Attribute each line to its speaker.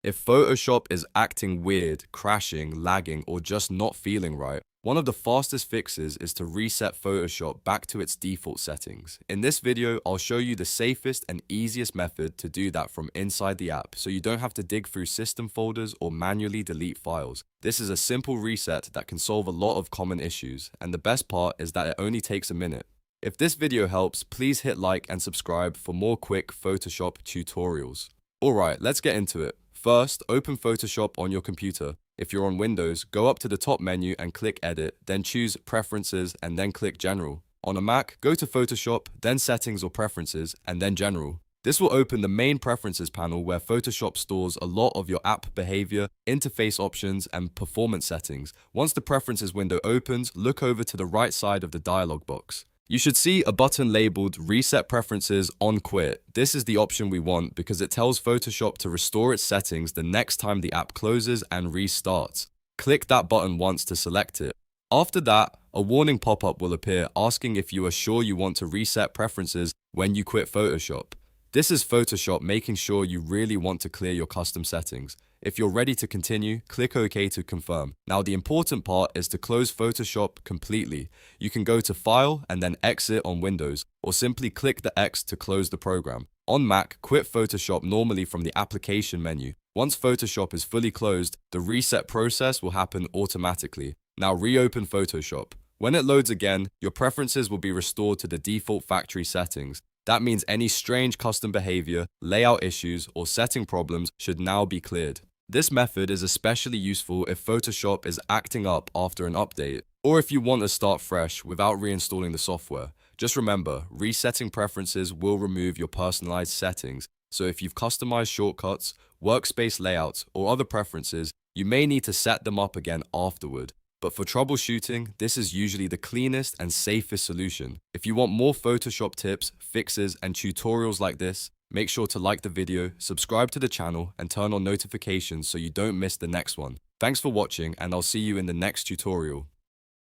Speaker 1: If Photoshop is acting weird, crashing, lagging, or just not feeling right, one of the fastest fixes is to reset Photoshop back to its default settings. In this video, I'll show you the safest and easiest method to do that from inside the app, so you don't have to dig through system folders or manually delete files. This is a simple reset that can solve a lot of common issues, and the best part is that it only takes a minute. If this video helps, please hit like and subscribe for more quick Photoshop tutorials. Alright, let's get into it. First, open Photoshop on your computer. If you're on Windows, go up to the top menu and click Edit, then choose Preferences and then click General. On a Mac, go to Photoshop, then Settings or Preferences, and then General. This will open the main Preferences panel where Photoshop stores a lot of your app behavior, interface options, and performance settings. Once the Preferences window opens, look over to the right side of the dialog box. You should see a button labeled Reset Preferences on Quit. This is the option we want because it tells Photoshop to restore its settings the next time the app closes and restarts. Click that button once to select it. After that, a warning pop-up will appear asking if you are sure you want to reset preferences when you quit Photoshop. This is Photoshop making sure you really want to clear your custom settings. If you're ready to continue, click OK to confirm. Now the important part is to close Photoshop completely. You can go to File and then Exit on Windows, or simply click the X to close the program. On Mac, quit Photoshop normally from the Application menu. Once Photoshop is fully closed, the reset process will happen automatically. Now reopen Photoshop. When it loads again, your preferences will be restored to the default factory settings. That means any strange custom behavior, layout issues, or setting problems should now be cleared. This method is especially useful if Photoshop is acting up after an update, or if you want to start fresh without reinstalling the software. Just remember, resetting preferences will remove your personalized settings, so if you've customized shortcuts, workspace layouts, or other preferences, you may need to set them up again afterward. But for troubleshooting, this is usually the cleanest and safest solution. If you want more Photoshop tips, fixes, and tutorials like this, make sure to like the video, subscribe to the channel, and turn on notifications so you don't miss the next one. Thanks for watching, and I'll see you in the next tutorial.